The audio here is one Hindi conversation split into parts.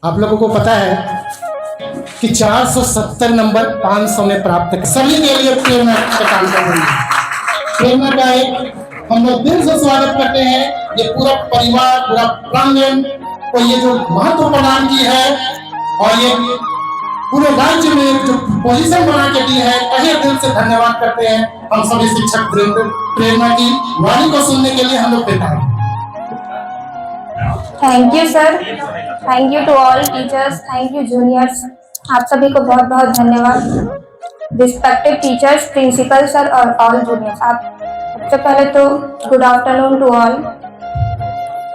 आप लोगों को पता है कि 470 नंबर 500 में प्राप्त कर सभी के लिए प्रेरणा का काम कर रही है। प्रेरणा का एक हम लोग दिल से स्वागत करते हैं। ये पूरा परिवार, पूरा प्रांगण को ये जो महत्व प्रदान की है और ये पूरे राज्य में जो पोजीशन बना के दी है, तहे दिल से धन्यवाद करते हैं। हम सभी शिक्षक प्रेरणा की वाणी को सुनने के लिए हम लोग तैयार हैं। Thank you sir, thank you to all teachers, thank you juniors. आप सभी को बहुत बहुत धन्यवाद। रिस्पेक्टेड टीचर्स, प्रिंसिपल सर और ऑल जूनियर्स, आप सबसे पहले तो गुड आफ्टरनून टू ऑल।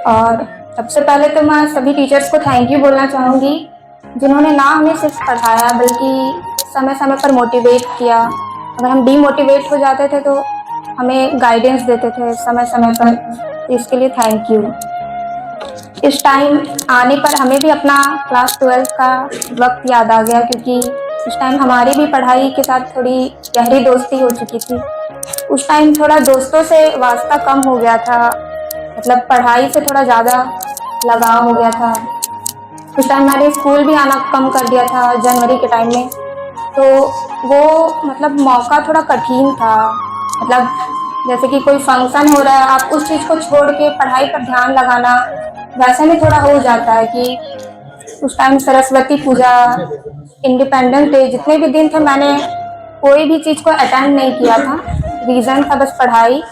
और सबसे पहले तो मैं सभी टीचर्स को थैंक यू बोलना चाहूँगी, जिन्होंने ना हमें सिर्फ पढ़ाया बल्कि समय समय पर मोटिवेट किया। अगर हम डीमोटिवेट हो जाते थे तो हमें गाइडेंस देते थे समय समय पर, तो इसके लिए थैंक यू। इस टाइम आने पर हमें भी अपना क्लास 12 का वक्त याद आ गया, क्योंकि उस टाइम हमारी भी पढ़ाई के साथ थोड़ी गहरी दोस्ती हो चुकी थी। उस टाइम थोड़ा दोस्तों से वास्ता कम हो गया था, मतलब पढ़ाई से थोड़ा ज़्यादा लगाव हो गया था। उस टाइम मैंने स्कूल भी आना कम कर दिया था जनवरी के टाइम में, तो वो मतलब मौका थोड़ा कठिन था। मतलब जैसे कि कोई फंक्शन हो रहा है, आप उस चीज़ को छोड़ के पढ़ाई पर ध्यान लगाना, वैसे में थोड़ा हो जाता है कि उस टाइम सरस्वती पूजा, इंडिपेंडेंस डे, जितने भी दिन थे मैंने कोई भी चीज़ को अटेंड नहीं किया था। रीज़न था बस पढ़ाई,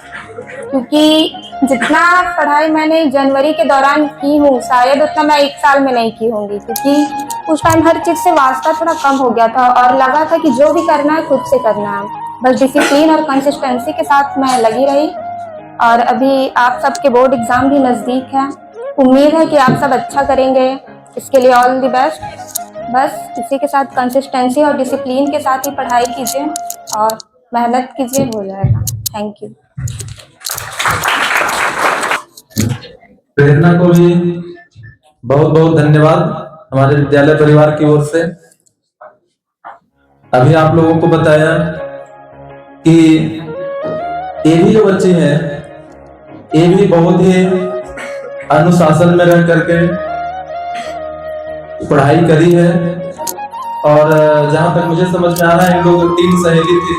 क्योंकि जितना पढ़ाई मैंने जनवरी के दौरान की हूँ शायद उतना मैं एक साल में नहीं की होंगी, क्योंकि उस टाइम हर चीज़ से वास्ता थोड़ा कम हो गया था और लगा था कि जो भी करना है खुद से करना है। बस डिसिप्लिन और कंसिस्टेंसी के साथ मैं लगी रही। और अभी आप सबके बोर्ड एग्ज़ाम भी नज़दीक है, उम्मीद है कि आप सब अच्छा करेंगे। इसके लिए ऑल द बेस्ट। बस इसी के साथ कंसिस्टेंसी और डिसिप्लिन के साथ ही पढ़ाई कीजिए और मेहनत कीजिए, हो जाएगा। Thank you. प्रेरणा को भी बहुत बहुत धन्यवाद हमारे विद्यालय परिवार की ओर से। अभी आप लोगों को बताया कि ये भी जो बच्चे हैं ये भी बहुत ही अनुशासन में रह करके पढ़ाई करी है। और जहां तक मुझे समझ में आ रहा है, इन लोग 3 सहेली थी,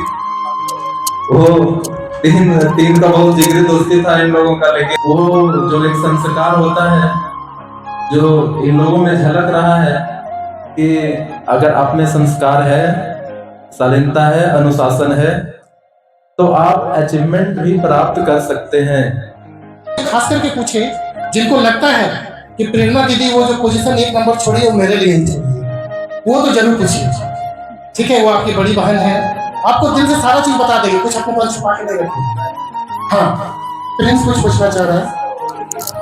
वो तीन का बहुत जिगरी दोस्ती था इन लोगों का। लेकिन वो जो एक संस्कार होता है जो इन लोगों में झलक रहा है कि अगर आप में संस्कार है, शालीनता है, अनुशासन है, तो आप अचीवमेंट भी प्राप्त कर सकते हैं। खास करके पूछे जिनको लगता है कि प्रेरणा दीदी वो जो पोजीशन 1 नंबर छोड़ी वो मेरे लिए ही छोड़ी, वो तो जरूर पूछिए। ठीक है, वो आपकी बड़ी बहन है, आपको दिल से सारा चीज बता देगी, कुछ अपने पास छुपा के नहीं रखेगी। हाँ, प्रिंस कुछ पूछना चाह रहा है।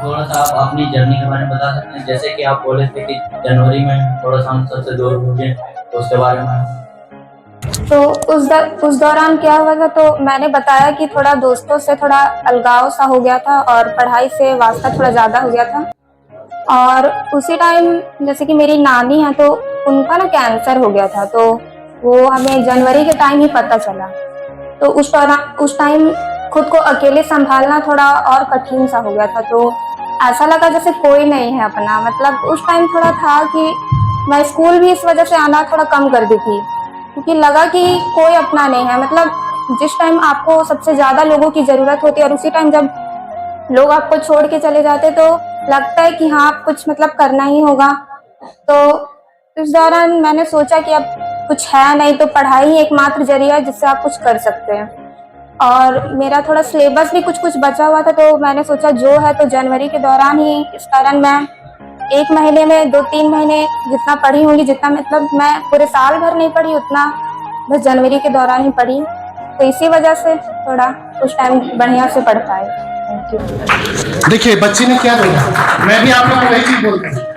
थोड़ा सा आप अपनी जर्नी के बारे में बता सकते हैं? जैसे कि आप बोले थे कि जनवरी में थोड़ा सा हम सबसे दूर हो गए, उसके बारे में। तो उस दौरान क्या हुआ था, तो मैंने बताया कि थोड़ा दोस्तों से थोड़ा अलगाव सा हो गया था और पढ़ाई से वास्ता थोड़ा ज़्यादा हो गया था। और उसी टाइम जैसे कि मेरी नानी है, तो उनका ना कैंसर हो गया था, तो वो हमें जनवरी के टाइम ही पता चला। तो उस टाइम खुद को अकेले संभालना थोड़ा और कठिन सा हो गया था। तो ऐसा लगा जैसे कोई नहीं है अपना। मतलब उस टाइम थोड़ा था कि मैं स्कूल भी इस वजह से आना थोड़ा कम कर दी थी, क्योंकि लगा कि कोई अपना नहीं है। मतलब जिस टाइम आपको सबसे ज़्यादा लोगों की ज़रूरत होती है और उसी टाइम जब लोग आपको छोड़ के चले जाते, तो लगता है कि हाँ आप कुछ मतलब करना ही होगा। तो इस दौरान मैंने सोचा कि अब कुछ है नहीं, तो पढ़ाई ही एकमात्र जरिया है जिससे आप कुछ कर सकते हैं। और मेरा थोड़ा सिलेबस भी कुछ बचा हुआ था, तो मैंने सोचा जो है तो जनवरी के दौरान ही, इस कारण मैं 1 महीने में 2-3 महीने जितना पढ़ी होंगी, जितना मतलब मैं पूरे साल भर नहीं पढ़ी उतना बस जनवरी के दौरान ही पढ़ी। तो इसी वजह से थोड़ा उस टाइम बढ़िया से पढ़ पाए। Thank you. देखिए बच्ची ने क्या बोला, मैं भी आप लोगों को वही चीज बोलता हूँ।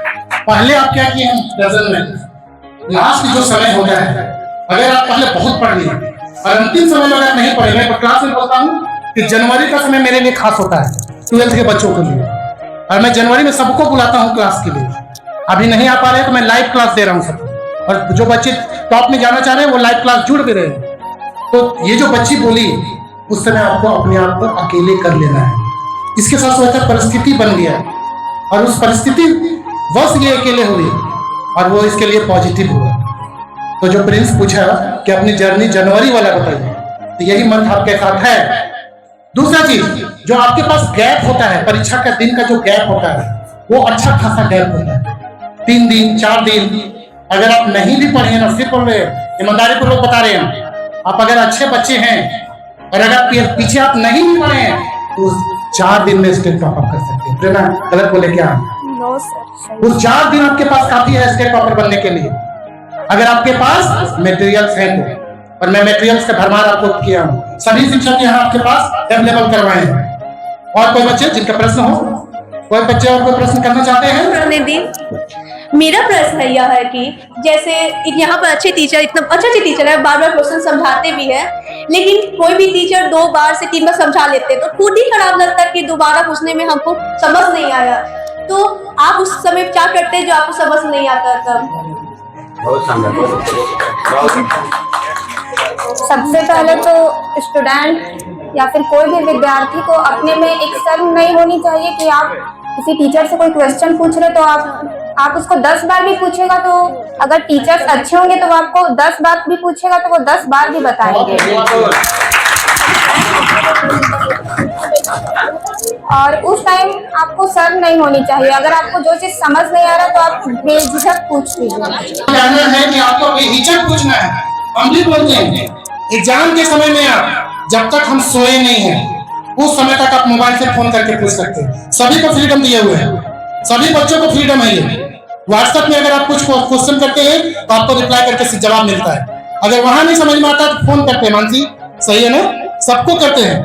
पहले आप क्या किए हैं, प्रेजेंट में लास्ट जो समय होता है, अगर आप पहले बहुत पढ़ लिए और अंतिम समय में अगर नहीं पढ़े, मैं क्लास में बोलता हूँ कि जनवरी का समय मेरे लिए खास होता है 12th के बच्चों के लिए, और मैं जनवरी में सबको बुलाता हूँ क्लास के लिए। अभी नहीं आ पा रहे तो मैं लाइव क्लास दे रहा हूँ सबको, और जो बच्चे टॉप में जाना चाह रहे हैं वो लाइव क्लास जुड़ भी रहे हैं। तो ये जो बच्ची बोली, उस समय आपको अपने आप को अकेले कर लेना है। इसके साथ साथ परिस्थिति बन गया और उस परिस्थिति बस ये अकेले हुए और वो इसके लिए पॉजिटिव हुआ। तो जो प्रिंस पूछा कि अपनी जर्नी जनवरी वाला बताइए, तो यही मंथ आपके साथ है। दूसरा चीज, जो आपके पास गैप होता है, परीक्षा का दिन का जो गैप होता है वो अच्छा खासा गैप होता है, 3 दिन 4 दिन। अगर आप नहीं भी पढ़े ना, सिर्फ पढ़ रहे हैं, ईमानदारी पूर्वक बता रहे हैं, आप अगर अच्छे बच्चे हैं और अगर पीछे आप नहीं भी पढ़े हैं तो 4 दिन में स्टेट टॉपर कर सकते हैं। प्रेरणा गलत बोले क्या? नो सर, उस 4 दिन आपके पास काफी है स्टेट टॉपर बनने के लिए, अगर आपके पास मटेरियल्स हैं तो। और मैं मटेरियल्स का भरमार आपको किया हूँ, सभी शिक्षक यहाँ आपके पास अवेलेबल करवाए हैं। और कोई बच्चे जिनका प्रश्न हो, कोई बच्चे और कोई प्रश्न करना चाहते हैं? प्रतिनिधि, मेरा प्रश्न यह है कि जैसे यहाँ पर अच्छे टीचर, इतना अच्छे टीचर है, बार बार क्वेश्चन समझाते भी है, लेकिन कोई भी टीचर 2 बार से 3 बार समझा लेते तो खुद ही खराब लगता है कि दोबारा पूछने में हमको समझ नहीं आया। तो आप उस समय क्या करते जो आपको समझ नहीं आता तब? सबसे पहले तो स्टूडेंट या फिर कोई भी विद्यार्थी को अपने में एक शर्म नहीं होनी चाहिए कि आप किसी टीचर से कोई क्वेश्चन पूछ रहे तो आप उसको 10 बार भी पूछेगा तो अगर टीचर्स अच्छे होंगे तो वो आपको 10 बार भी पूछेगा तो वो 10 बार भी बताएंगे। और उस टाइम आपको शर्म नहीं होनी चाहिए, अगर आपको जो चीज समझ नहीं आ रहा तो आप बेझिझक पूछ लीजिए। कहना है कि आपको बेहिचक पूछना है। हम भी बोलते हैं एग्जाम के समय में आप जब तक हम सोए नहीं हैं उस समय तक आप मोबाइल से फोन करके पूछ सकते हैं। सभी को फ्रीडम दिए हुए हैं, सभी बच्चों को फ्रीडम है। ये व्हाट्सएप में अगर आप कुछ क्वेश्चन करते हैं तो आपको रिप्लाई करके जवाब मिलता है। अगर वहां नहीं समझ में आता तो फोन करते हैं, मानसी सही है ना, सबको करते हैं।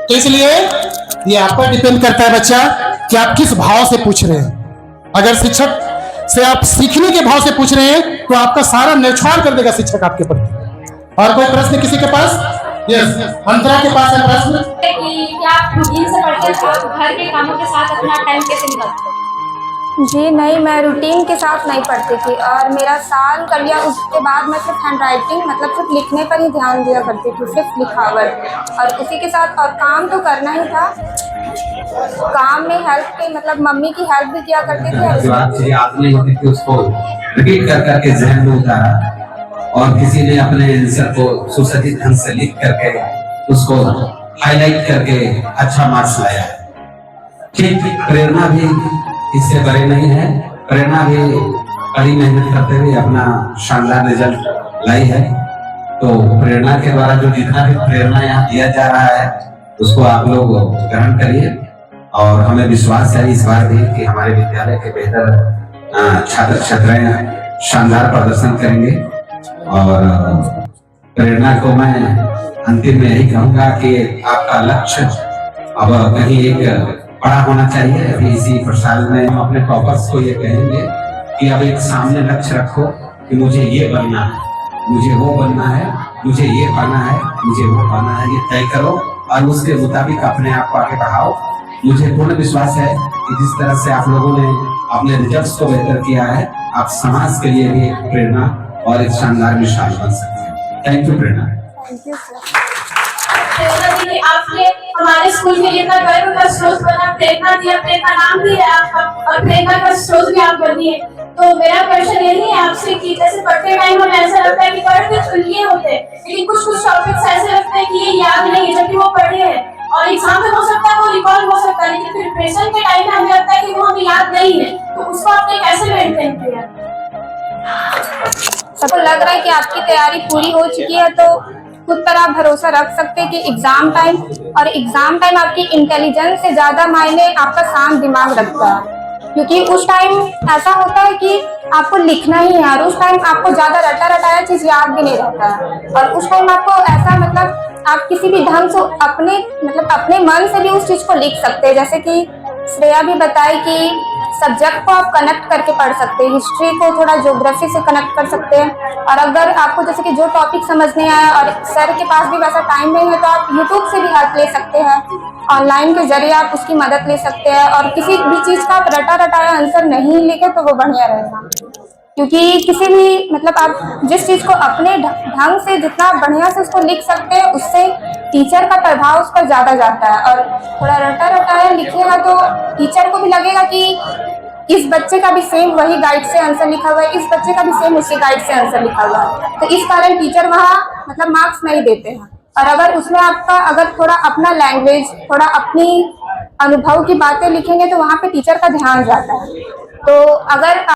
तो इसलिए ये आप पर डिपेंड करता है बच्चा कि आप किस भाव से पूछ रहे हैं। अगर शिक्षक से आप सीखने के भाव से पूछ रहे हैं तो आपका सारा न्यौछावर कर देगा शिक्षक आपके प्रति। और कोई प्रश्न किसी के पास? यस, अंतरा के पास है प्रश्न। क्या आप रूटीन से पढ़ते हैं और घर के कामों के साथ अपना टाइम कैसे निकालते हैं? जी नहीं, मैं रूटीन के साथ नहीं पढ़ती थी और मेरा साल कर लिया, उसके बाद मैं सिर्फ हैंड राइटिंग मतलब सिर्फ लिखने पर ही ध्यान दिया करती थी, सिर्फ लिखावट। और उसी के साथ और काम तो करना ही था, काम में हेल्प के मतलब मम्मी की हेल्प भी किया करती थी। जो आप चीजें आपने होती थी उसको रिपीट कर करके जहन में उतारा और किसी ने अपने आंसर को सुसज्जित ढंग से लिख करके उसको हाईलाइट करके अच्छा मार्क्स लाया। ठीक, प्रेरणा भी इससे बड़े नहीं है। प्रेरणा भी कड़ी मेहनत करते हुए अपना शानदार रिजल्ट लाई है। तो प्रेरणा के द्वारा जो जितना भी प्रेरणा यहाँ दिया जा रहा है उसको आप लोग ग्रहण करिए और हमें विश्वास है इस बार भी कि हमारे विद्यालय के बेहतर छात्र छात्राएं शानदार प्रदर्शन करेंगे। और प्रेरणा को मैं अंतिम में यही कहूंगा कि आपका लक्ष्य अब कहीं एक बड़ा होना चाहिए। अभी इसी प्रसाद में हम अपने टॉपर्स को ये कहेंगे कि अब एक सामने लक्ष्य रखो कि मुझे ये बनना है, मुझे वो बनना है, मुझे ये पाना है, मुझे वो पाना है, ये तय करो और उसके मुताबिक अपने आप को आगे बढ़ाओ। मुझे पूर्ण विश्वास है कि जिस तरह से आप लोगों ने अपने रिजल्ट्स को बेहतर किया है, आप समाज के लिए भी एक प्रेरणा और एक शानदार मिसाल बन सकते हैं। Thank you Prerna. Thank you sir. आपने हमारे स्कूल के लिए इतना गर्व का स्रोत बना, प्रेरणा दिया, प्रेरणा नाम भी है आपका और प्रेरणा का स्रोत भी आप बनिए। तो मेरा क्वेश्चन यही है आपसे कि जैसे पढ़ते टाइम हमें ऐसा लगता है कि पढ़ते तो लिए होते हैं लेकिन कुछ कुछ टॉपिक्स ऐसे लगते हैं कि ये याद नहीं है जबकि वो पढ़े हैं और एग्जाम में हो सकता है वो रिकॉल हो सकता है, लेकिन प्रिपरेशन के टाइम में हमें लगता है कि वो हमें याद नहीं है। तो उसको आपने कैसे मेंटेन किया? सबको लग रहा है कि आपकी तैयारी पूरी हो चुकी है तो खुद पर आप भरोसा रख सकते हैं कि एग्जाम टाइम आपकी इंटेलिजेंस से ज्यादा मायने आपका शांत दिमाग रखता है, क्योंकि उस टाइम ऐसा होता है कि आपको लिखना ही है और उस टाइम आपको ज्यादा रटा रटाया चीज याद भी नहीं रहता है। और उस टाइम आपको ऐसा मतलब आप किसी भी ढंग से अपने मन से भी उस चीज को लिख सकते हैं। जैसे कि श्रेया भी बताई कि सब्जेक्ट को आप कनेक्ट करके पढ़ सकते हैं, हिस्ट्री को थोड़ा ज्योग्राफी से कनेक्ट कर सकते हैं। और अगर आपको जैसे कि जो टॉपिक समझ नहीं आया और सर के पास भी वैसा टाइम नहीं है तो आप यूट्यूब से भी हेल्प ले सकते हैं, ऑनलाइन के जरिए आप उसकी मदद ले सकते हैं। और किसी भी चीज का आप रटा रटाया आंसर नहीं लिखे तो वो बढ़िया रहेगा, क्योंकि किसी भी आप जिस चीज को अपने ढंग से जितना बढ़िया से उसको लिख सकते हैं उससे टीचर का प्रभाव उस पर ज्यादा जाता है। और थोड़ा रटा रटाया लिखेगा तो टीचर को भी लगेगा कि इस बच्चे का भी सेम वही गाइड से आंसर लिखा हुआ है, इस बच्चे का भी सेम उसी गाइड से आंसर लिखा हुआ है, तो इस कारण टीचर वहाँ मतलब मार्क्स नहीं देते हैं। और अगर उसमें आपका अगर थोड़ा अपना लैंग्वेज, थोड़ा अपनी अनुभव की बातें लिखेंगे तो वहाँ पे टीचर का ध्यान जाता है। तो अगर